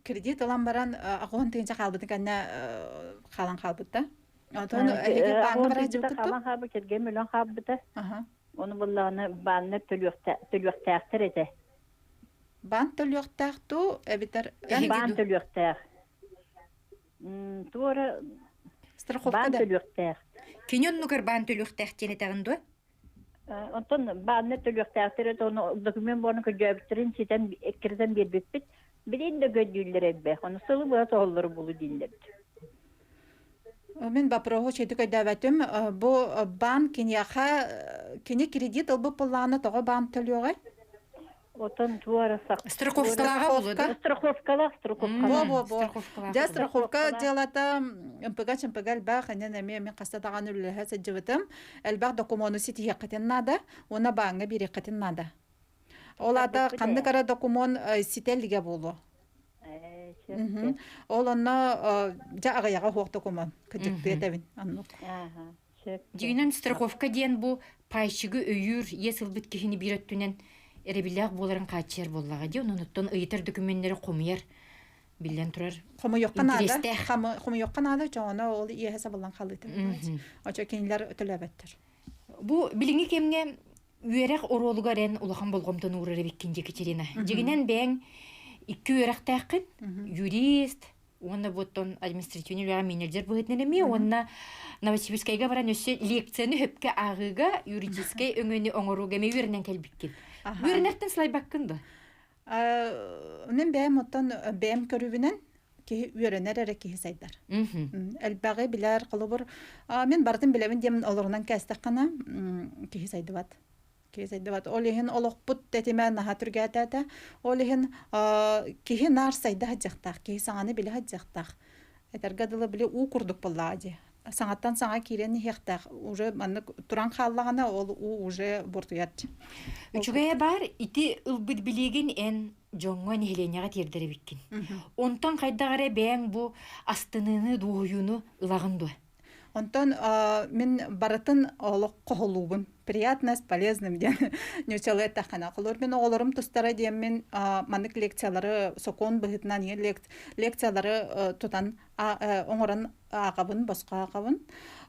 Кредит алан баран агон тыгынча калбыты канна калан калбытта. Калан калбы келген мөлөн калбыта. Оны булланы банны төлөктәктер эте. Бан төлөктәктү эбитер Бан төлөктәк. Туора страховка бан да. төлөктәк. Кинен нугар бан төлөктәк тени тагынды. Онтон банны төлөктәктер эте оны документ борны көҗәбтерин ситен эккерден бербеппит. Билин де көдүлләр эббе. Оны сылы була толлар булу диллер. Мен бапрого чеди көдәвәтем бу бан киняха кини кредит албы планы тога бан төлөгө. Отон туара сак. Страховкалага болду. Страховкалар. Да страховка делата МПГ бах анен мен кастатаган үлләһә сәҗәвәтем. Әлбәг документы сити якытын нада, она банга бире кытын нада. Олада кандай кара документ сителге болу. Ол онна жагаяга хук документ кыжыкты этебин. Дигинен страховка диен бу пайчыгы өйүр есыл бит кихини биреттүнен эребилек боларын качер боллага ди, онуттан ыйтыр документтери комуяр билен турар. Кому йоккан ада жона ол ие хесабылан калыты. Ача кинилер өтөлөбөттөр. Бу билинги кемге үерек оролугарын улахан болгомтон урары биккин Екатерина. Дигинен бәң 2 үерек тәккин юрист, онна боттон административный менеджер быгытнеме, онна Новосибирскайга баран өссө лекцияны хөпкө агыга юридический өңөнү оңоруга мебирнен келбиккин. Үернерден слайбаккынды. Унен бәм оттон бәм көрүбүнен ки үеренер эреки сайдар. Элбагы билер кылыбыр. Мен бардым билебин дем олорунан кастаккана ки сайдыбат. Кейсайдыват. Олиһин олоқпут тетимен нахатургатата. Олиһин кихи нар сайда хаджақтақ. Кихи саңаны білі хаджақтақ. Этергадылы білі у курдук боллади. Саңаттан саңа кирен хектақ. Уже манны туран халлағана ол у уже бортуят. Үчүгая бар ити ылбыт билеген эн жоңго нехленяга тердере биккин. Онтон кайдагары бәң бу астыныны дуюну ылагынды. Онтон мен баратын олоқ қоғылуғын. Приятно, с полезным ден. Нючалы тахана кылыр. Мен оғылырым тустара дем мен манык лекциялары сокон быгытынан лекциялары тутан оңырын ағабын, босқа ағабын.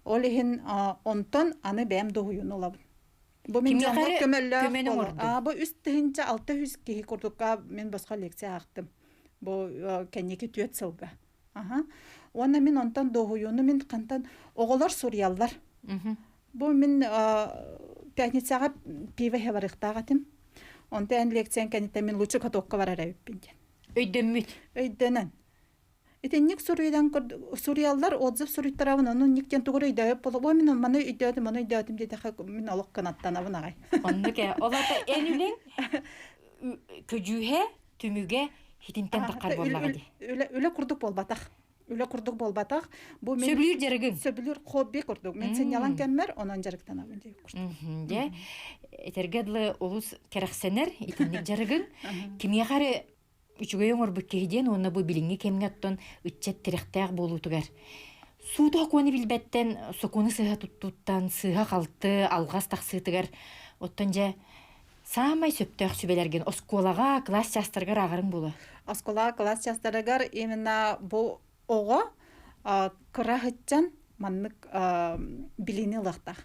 Олихин онтон аны бәм доғуын олабын. Бу мен жоңғы көмелі болыр. Бу үст тыгынча 600 кейі күрдікка мен босқа лекция ақтым. Бу кәнеке түйет сылға. Оны мен онтан доғуыны мен қантан оғылар сурьяллар. Бу мен пятницаға пива хеварықтағатым. Онта ән лекциян кәнетті мен лучше катоққа барар әйіппенден. Өйдөнмүт. Өйдөнен. Этенник сурьяллар отзыв суриттарабын, onun nikken тугур өйдөйіп болу. Бу мен маны өйдөдім деді мен олық қанаттанабын ағай. Онныке, олата ән үлен көжуге, түмүге хитинтен таққар боллаға де. Үле курдук болбатах. Үле курдук болбатах. Бу мен Сөбүлүр жарыгын. сөбүлүр хобби курдук. Мен сен ялан кеммер, онан жарыктан абын дей курдук. Де, этергедлы олус керексенер, итинник жарыгын. Кимге қары үчүгөй оңор бүккейден, оны бу билинги кемгеттон үтчет тиректәк болутугар. Сууда окуаны билбеттен, сокуны сыға туттуттан, сыға қалты, алғас тақсытыгар. Оттан же, самай сөптөк сүбелерген, осколаға класс частыргар ағырың болу. Оскола класс частарыгар именно бу ого кырахытчан маннык билини лахтах.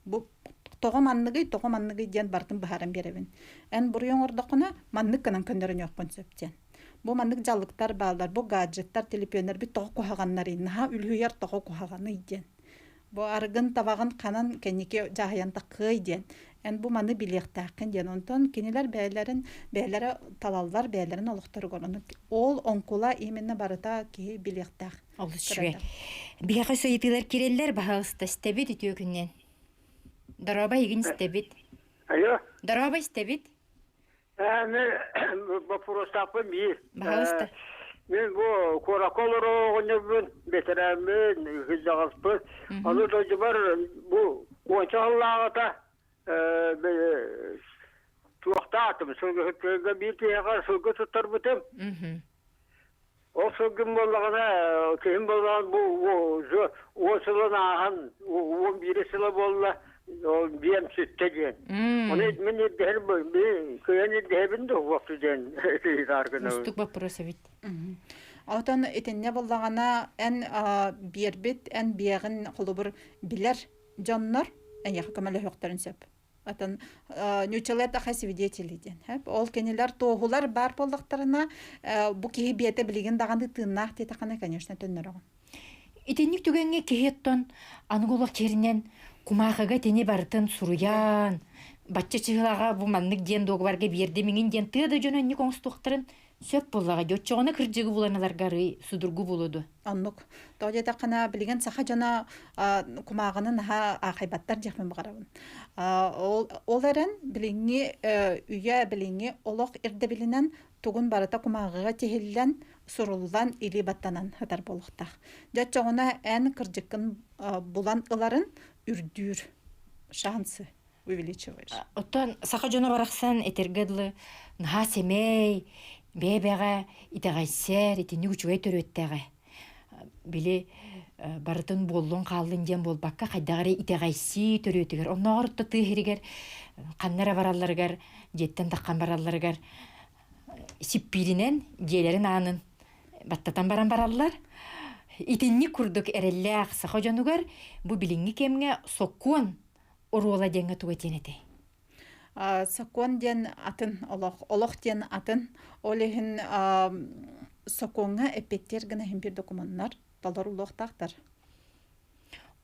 Бу тога манныгы ден бартын бахарын беребин. Эн бурьон ордокуна маннык канан көндөрөн ёккун сөптен. Бу маннык жалыктар балдар, бу гаджеттар, телефондар бит тога кухаганнар инна үлүяр тога кухаганы иден. Бу аргын табагын канан кенеке жаһаянта кый ден. Эн бу маны билектакын ден онтон кинелер бәйләре талаллар бәйләрен олуктар горын. Ол онкула именно барыта ки билектак. Ол шүгә. Бияқы сөйетілер керелер бағалысты стебет үтіө күннен. Дараба егін стебет. Алло. Дараба стебет. Мен вопрос тапым и. Бағалысты. Мен бу кораколоро онебин бетеремен хизагаспы. Аны да бар бу ончаллагата туактатым. Сөгө битега сөгө туттарбытым. Ол сөгүм боллагана кем болган бу осыланахан 11 сыла болла. Ол бием сүттеген. Оны мен дер бу көйөне дебинде вактыден аргына. Устук вопросы бит. Алтан этенне боллагана эн бирбит эн биягын холобур билер жоннор эн яка камале хоктарын сөп. Атын нючалета хасвидетелиден. Хеп ол кенелер тоогулар бар болдуктарына бу кихи биете билген даганы тыннах тетакана конечно төннөрөгөн. Итенник түгенге кехеттон анголок керинен кумахага тене бартын суруян. Батча чыгылага бу маннык ден догбарга берди миңин ден тыда жөнөнни коңстуктарын сөп боллага жотчогона кыржыгы буланалар гары судургу болоду. Аннук. Тоожета кана билген саха жана кумагынын ахайбаттар жакмын багарабын. Ол эрен билинги үйө билинги олок эрде билинен тугун барата кумагыга техиллен сурулдан или баттанан хатар болуктак. Жотчогона эн кыржыкын булан ыларын үрдүр шансы увеличиваешь. Оттан саха жона бараксан этергедлы наха семей бебега итагайсер итини үчүгөй төрөттөгө. Били бартын боллун калдын ден болбакка кайдагары итагайси төрөтөгөр. Оннорто тыгырыгер каннара баралларыгар жеттен таккан баралларыгар сиппиринен жээлерин анын баттатан баран бараллар. Итинни курдук эреллээх саха жонугар бу билинги кемге соккуон оруола денге тугатенете. Соккуон ден атын олох ден атын олехин соккуонга эпеттер гына химбир документар талдар улохтактар.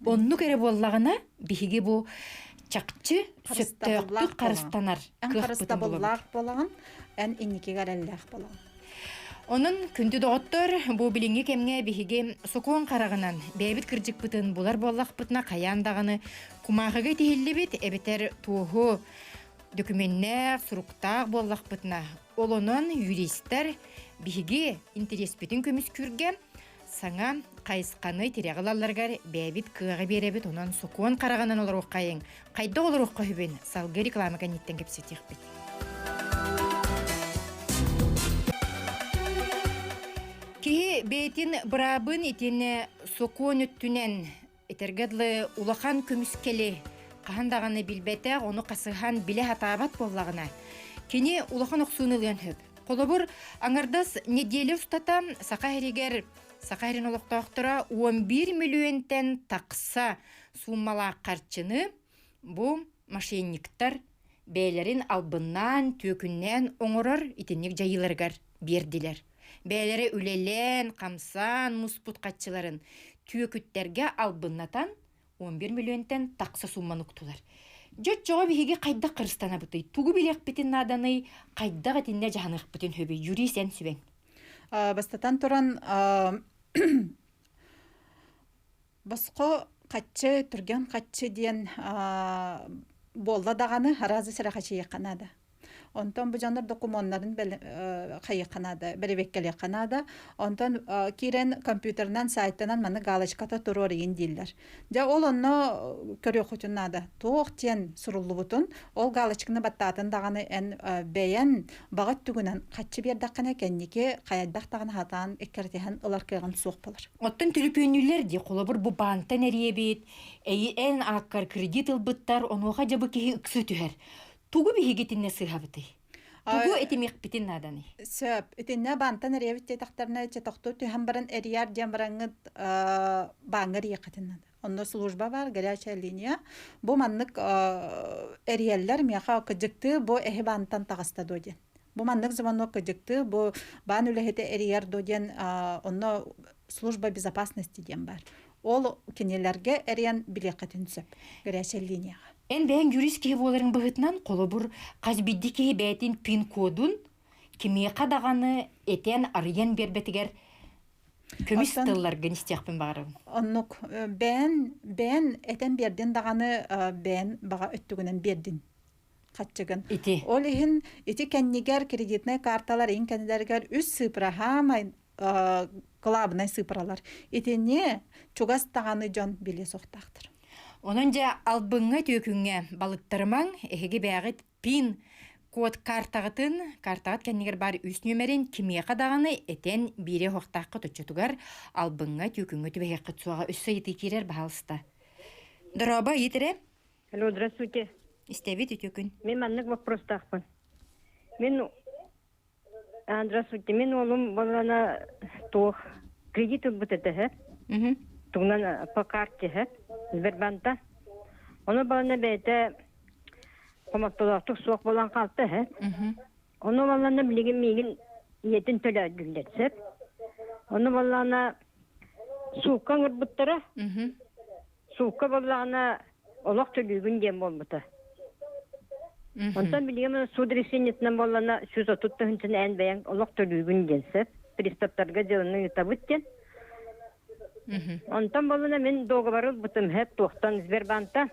Онну кере боллагына биһиги бу чакчы сөттөктү карыстанар. Карыста боллак болаган, эн инникегер эллэх болаган. Onun күнді доғыттыр, бұл біліңге кемге бігіге сокуан қарағынан бәйбіт кіржік бұтын бұлар боллақ бұтына қаяндағыны кумағыға тейілі бет әбетер туғы документнер сұруқтақ боллақ бұтына. Ол onun юристер бігіге интерес бітін көміс күрге саңа қайысқаны тереғылаларғар бәйбіт кыға беребет онын сокуан қарағынан олар оқайын. Қайда олар оққа хүбен салғы рекламыға неттен кепсетек бет. Кихи бейтин бұрабын итіне сокуон үттінен етергедлі улахан көміскелі қағандағаны білбәті оны қасыған біле хатабат боллағына. Кені улахан оқсуынылын хөп. Қолыбыр аңырдас неделі ұстата сақайрин олықтақтыра 11 миллионтен тақса суммала қарчыны бұл мошенниктар бәйлерін албыннан, төкіннен оңырыр итіннік жайыларғар берділер. Бәлері үлелен, қамсан, мұспут қатшыларын түйекүттерге албыннатан 11 миллионтен тақса сумман ұқтылар. Жөт жоға бігеге қайда қырыстана бұты. Туғы білек бітін наданы қайда ғатинне жағанық бітін хөбі. Юри сен сүбен. Бастатан тұран басқы қатшы, түрген қатшы ден болла дағаны харазы сыра қатшы еқанады. Онтон бу жандар документтарын хайыканада, беребеккеле канада. Онтон кирен компьютернан сайттан маны галочката турор индиллер. Жа ол онно көрөкөтүнада токтен суруллубутун, ол галочканы баттатын даганы эн бэйен багат түгүнөн каччы бердаккана кеннике каяддак даганы хатан эккертехан ылар кыган сук болор. Оттон төлөпөнүлөр ди колобур бу банктан эриебит, эн аккар кредит ылбыттар, онуга жабы кихи ыксы түһэр. Тугу бихигитинне сыхабыты. Тугу этимек битин наданы. Сөп, этинне бантан эребит тактарына четокту түһәм баран эрияр дем бараңыт баңыр якытыннан. Онда служба бар, горячая линия. Бу маннык эрияллар мияха кыжыкты бу эхи бантан тагыста доден. Бу маннык звонок кыжыкты бу бан үлехете эрияр доден онно служба безопасности дем бар. Ол кенелерге эриян билекатын сөп, горячая линияга. Эн бәйін юрист кеге боларын бұғытынан қолыбыр қазбидді кеге бәйтін пин кодун кемеге қадағаны етен арыян бербетігер көміс тыллар геністеқпін бағырым. Оннук, бән этен берден дағаны бән баға өттігінен бердін. Қатчығын. Ити. Ол ехін, ити кәннегер кредитный карталар, ең кәннедергер үс сыпыра хамай клабынай сыпыралар. Ити не чугас дағаны жон біле соқтақтыр. Онын жа албыңға төкіңе балыттырмаң, әхеге бәғыт пин код картағытын, картағыт кәнегер бар үс нөмерін кемеге қадағаны әтен бире хоқтаққы тұтчытугар албыңға төкіңе төбәге қытсуаға үссі еті керер бағалысты. Дыраба, етірі? Алло, здравствуйте. Истебет төкін. Мен маннык вопрос тақпын. Здравствуйте, мен олым балана тоқ кредит ұлбыты тугнан по карте Сбербанкта. Оны балана бәйті коматтолақтық суақ болан қалты. Оны балана білеген мейгін етін төлі гүлдетсіп. Оны балана суыққан ұрбыттыры. Суыққа балана олақ төлігін дем болбыты. Онтан білеген суд решениетінен балана 130-тың ән бәйін олақ төлігін денсіп. Пристаптарға жылының етабыттен. Онтан балана мен договорыл бұтым хәп тоқтан Сбербанкта.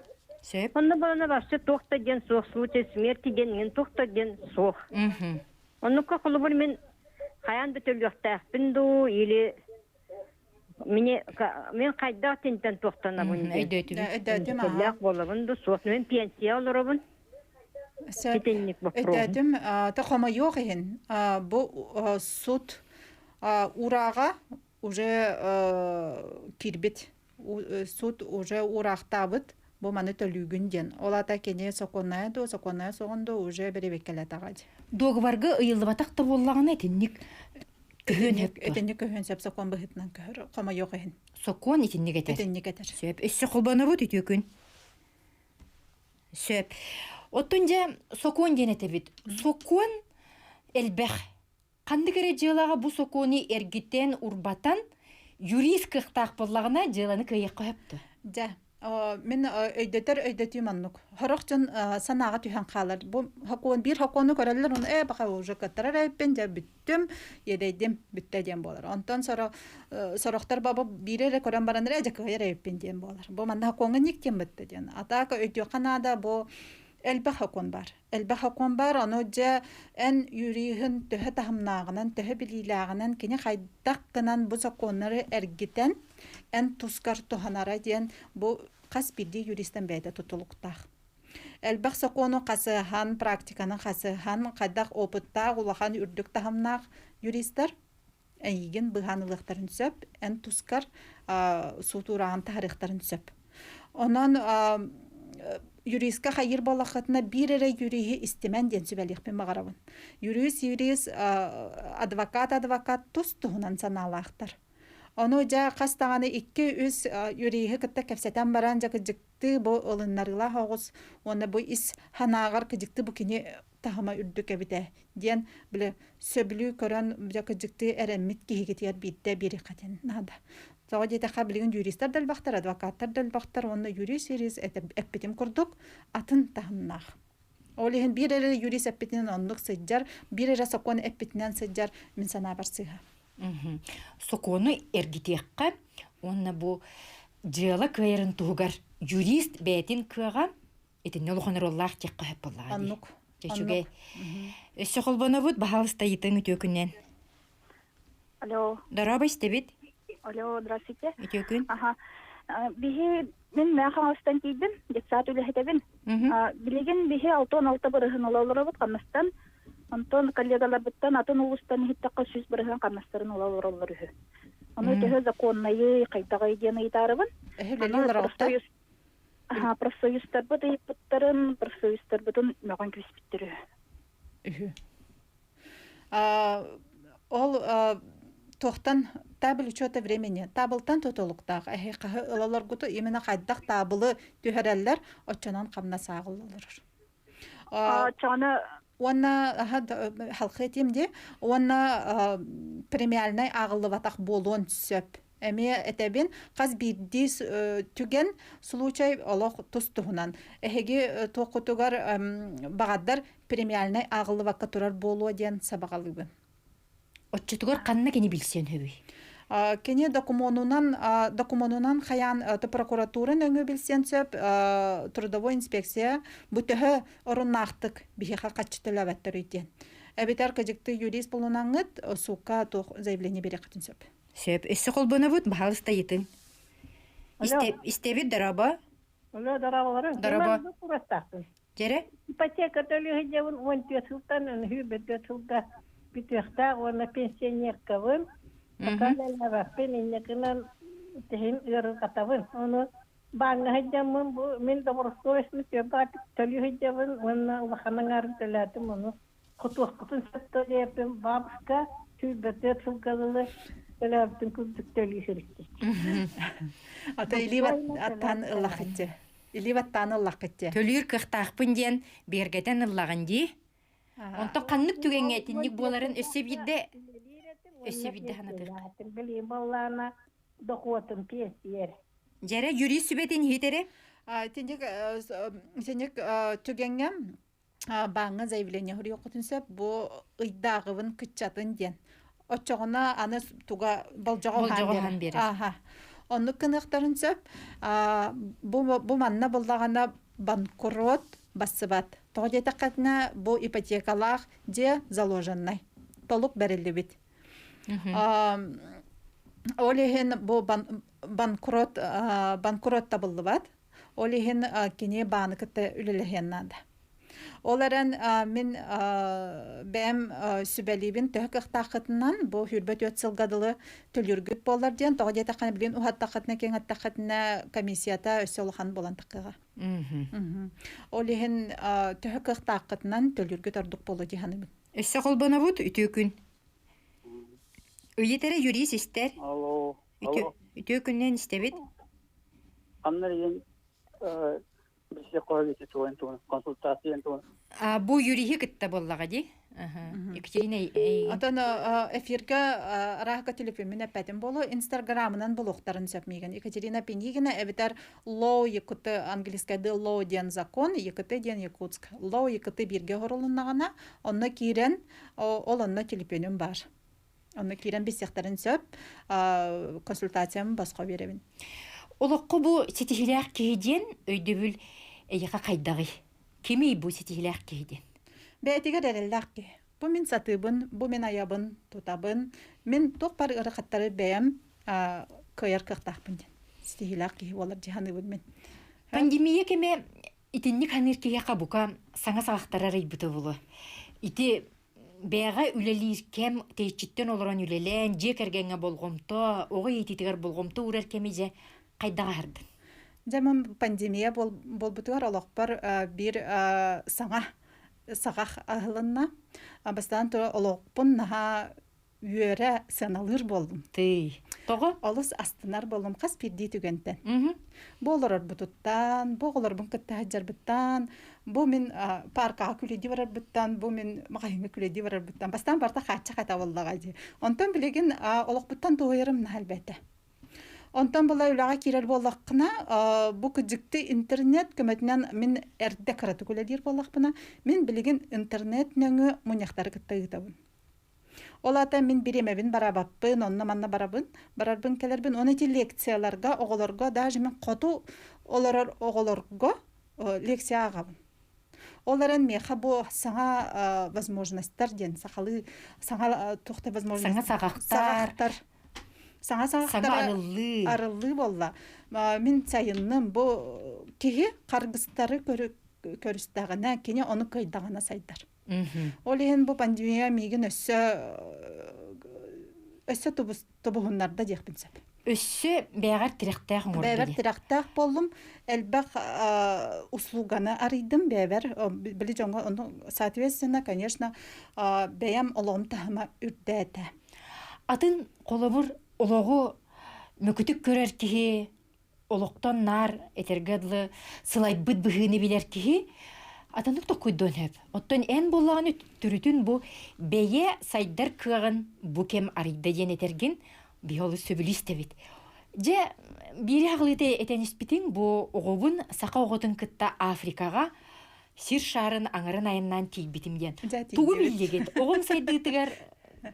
Сөп? Онны балана башы тоқта ден соқ, случай смерти денген тоқта ден соқ. Онныққа құлы бұл мен қаян бүтіліқтақ бінду, или мен қайдақ тентен тоқтана бұнды. Өйдәтім, Кәлләқ болы бұнды соқ. Мен пенсия олыры бұн. Кетенлік бұпыру. Өйдәтім, тақома йоқ ехін. Бұл суд ураға уже кирбит. Суд уже урақтабыт. Бу маны төлүгүнден. Олата кене соконная соғынды уже беребеккеле тағады. Доғварға ыйылдыбатақты боллағына етіннік көхін хеп. Этенник көхін сәп сокон бұхытнан көхір. Қома йоқ ехін. Сокон етіннік етер. Этенник етер. Сөп, өссі құлбаны бұд етөкін. Сөп. Оттын жа сокон ден етебет. Сокон әлбәқ. Қанды кере жылаға бұ соконы әргіттен урбатан юрист қықтақ боллағына жыланы көйек қойыпты. Жа. Мен өйдетім аннук. Хорокчун санаға түйен қалар. Bir хакуаны көрәлілер, оны бақа уже каттарар әйппен, жа бүттім, едейдім, бүттәден болар. Онтан сорақтар баба бирере көрән бараныр әжі көйер әйппен ден болар. Бұл манда хакуаны нектен бүттәден. Атақа өйдеу қанада бұл әлбә хакуан бар. Әлбә хакуан бар, оны жа ән юрихін төхі тахымнағынан, төхі білилағынан, кені қайдақ қынан бұл сакуанары әргітен, ән тускар туханара ден бұл қас білді юристен бәйді тұтылықтақ. Әлбәқ сакуаны қасыған, практиканың қасыған, қайдақ опыттақ, улақан үрдік тахымнақ юристер, әйген бұғанылықтарын сөп, ән тускар сутураған тарихтарын сөп. Онан юристка хайыр болақытына бір әрі юрихи істемен ден сөбәліқпен мағарабын. Юрист, адвокат тұс тұғынан саналақтар. Оны жа қастағаны 2-3 юрихи кітті кәпсетен баран жа кіжікті бұл олынларыла хоғыз, оны бұл іс ханағар кіжікті бұл кені тағыма үрдік әбіде. Ден білі сөбілі көрін жа кіжікті әрәммет кейгетер бейді бері қатен нада. Соға дейті қабілген юристер дәл бақтар, адвокаттар дәл бақтар, оны юрист әппетім күрдік, атын тағымнақ. Ол ехін бір әрі юрист әппетінен ондық сыджар, бір әрі сокон әппетінен сыджар, мен сана бар сыға. Соконы әргетеққа, оны бұл жылы көйерін тұғығар юрист бәйтін көға, етін нөл қоныр олақ тек қойып болағады. Чечугей. Өссө холбонобут бахалыста йытың үтөкүннен. Алло, Дараба истебит алло, здравствуйте. үтөкүн. Ага. Бихи мен мәхаңыстан кийдим, детсат үлехетебин. Билеген бихи 6-16 бырыхын олалырабыт қамастан. Антон коллегалар буттан атын улустан хиттаққа сүз бырыхын қамастарын олалыралар үхі. Оны төһө законнайы қайтағай ден айтарыбын. Ага, профсоюзтар бұд айыппыттарын, профсоюзтар бұдын мәған креспиттері. Ол тоқтан табыл учета времени, табылтан тотолуктақ, қағы ылалар ғуты именно қайдақ табылы түйәрәлілер отчанан қамна сағылылыр. Чаны... Онна халқы етемде, онна премиальнай ағылы ватақ болуын сөп. Әме әтәбен қаз бірдес түген случай олық тұстығынан. Әхеге тоқытығар бағаддар премиальнай ағылы ваққа тұрар болуы ден сабағалығы. Отчетугар қанна кені білсен хөбі? Кене документунан хаян прокуратурын өңі білсен сөп трудовой инспекция бұтығы орыннақтық бігеға қатшытылы әбәттір өйтен. Әбетер көжікті юрист болунаңыд суқа тоқ заявление бере қатын сөп. Сөп, өссі қолбына бұд бағалыста етің. Истебет дараба? Оля дарабалары. Дараба. Жере? Ипотека төлөһү жабын 14 жылдан хүбет жылда битехта оны пенсионер кавын. Акалалар пенинекнен тehen ыр катавын. Оны банга хаҗамын бу мен добросовестный пебат төлөһү жабын оны ваханаңар төләтим оны. Кутук кутун сатты депем бабушка хүбет жылгалы төләптин күздүк төлөһү. Ата иливат аттан ыллахытты. Иливаттан ыллахытты. Төлүр кыхтаақпын ден бергетен ыллаған ди. Онто қаннық түгенге тінник боларын өсі бидді ханатыр. Білейм балларына доқуатын песер. Жәрі юри сүбетін хетере? Тенек түгенге баңы заявление хұры оқытын сөп, бұл ұйдағывын күтчатын ден. Отчоғына аны туға балжоған бері. Оны кынықтарын сөп, бұл манна болдағана банкрот басыбат. Тоғы детақатына бұл ипотекалақ де заложеннай. Толық бәрілі бит. Олеген бұл банкрот табылды бат. Олеген кене банкыты үліліген нады. Оларын мен бәм сүбәлебін төхік ықтақытынан бұл хүрбет өтсілгадылы төліргіп болар ден, тоғы детақаны білген ұхаттақытына кен аттақытына комиссията өсі олыған болан тақыға. Олеген төхік ықтақытынан төліргіп ордық болу дегені бін. Өсі қолбана бұд үтөкүн. Өйетері юрис істер. Алло. Үтөкүннен істебет. Аннар консультация. Бу юрихи кытта боллага ди. Екатерина. Атан эфирге рака телефон менен пәтем болу Инстаграмынан блогтарын сөпмеген. Екатерина Пенигина эбитер лоу якыты английскайды лоу ден закон, якыты ден якутск. Лоу якыты бирге хорулуннагана, онны кирен ол онны телефонум бар. Онны кирен бисектарын сөп, консультациям басқа беребин. Олыққы бұл сетихилер кейден өйдөбіл әйіға қайдағы. Кемей бұл сетихилер кейден? Бәйтігі дәрелләр ке. Бұл мен сатыбын, бұл мен аябын, тұтабын. Мен тоқ бар ұрықаттары бәйім көйер қықтақпын ден. Сетихилер ке олар жиханы бұл мен. Пандемия кеме итіннік ханыр кеге қабуқа саңа сағақтарар айбыты бұлы. Ити бәға үлелер кем тейчіттен олыран үлелен, жек әргенге болғымты, оғы ететігер болғымты ұрар кемезе қайдаға әрдің? Жәмін пандемия болбытығар олық бар бір сағақ ағылынна. Бастан тұры олықпын наға үйері сәналыр болдым. Тоғы? Олыс астынар болдым қас пердей түгентен. Болыр бұтыттан, болыр бұн күтті әджар бұттан, бұл мен парқаға күледі барар бұттан, бұл мен мағайыңа күледі барар бұттан. Бастан барта қатшы қата болдыға де. Онтан білеген олық бұттан тоғырым на әлбәті. Онтан бұла үліға керер болаққына, бұл күдікті интернет көмәтінен мен әрді қараты көледер болақпына, мен білеген интернет нөңі мұнияқтары күтті ұйтабын. Олата мен беремебін барабаппын, онына манна барарбын келербін, оны те лекцияларға, оғыларға, даже мен қоту оларар оғыларға лекция ағабын. Оларын меха бу саңа возможностьтар ден сахалы саңа тухта возможность сағақтар. Саңа Саңа арылы болла. Мен сайынным бу кеге каргыстары көрүстагына кене оны кайдагана сайдар. Ол ен бу пандемия миген өссө тубухуннарда дехпин сап. Өссө бәгәр тирәктәк морды. Бәгәр тирәктәк болдум. Элбак услуганы арыйдым бәгәр. Били жоңга оны соответственно, конечно, бәям олом тахма үрдәтә. Атын колобур ологу мөкүтүк көрөр кихи, олоктон нар этергедлы сылайбыт быһыны билер кихи, атанык та куйдон хеп. Оттон эн боллаганы түрүтүн бу бәйе сайдар кыгын бу кем арыйда ден этерген биолы сөбүлүстө бит. Же бири агылыты этениспитин бу огобун сака оготун кытта Африкага сир шарын аңырын айынан тийбитимген. Тугу билдеген. Огон сайдыгытыгар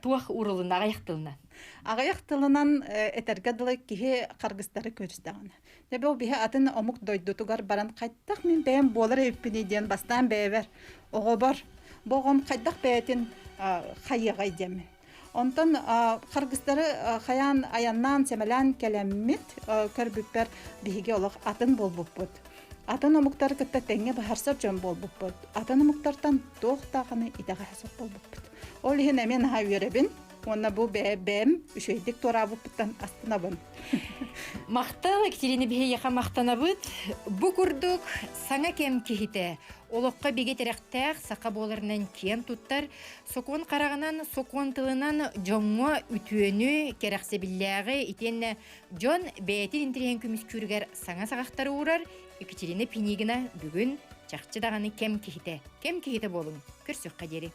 туах урулун агаяктылынан. Агаяктылынан этергедлы кихи каргыстары көрүстөгөн. Дебе ол бихе атын омук дойдутугар баран кайттак мен бэм болар эппиниден бастан бэвер. Огобор. Богом кайдак бээтин хайыгай дем. Онтон каргыстары хаян аяннан семелен келеммит көрбүппер биһиге олох атын болбуппут. Атын омуктар кытта теңге бахарсап жон болбуппут. Атын омуктартан тохтаганы итага хасап болбуппут. Ол хин эмен хайыребин. Онна бу бэм үшөйдик торабыптан астынабын. Мактал Екатерина бихе яха мактанабыт. Бу курдук саңа кем кихите. Олокка биге теректәк сака боларынан кен туттар. Сокон караганан, сокон тылынан жоңго үтүөнү керексе билләге итенне жон бәйтин интерен күмүс күргәр саңа сагактары урар. Екатерина Пинигина бүгүн чакчы даганы кем кихите болун. Көрсөк кадери.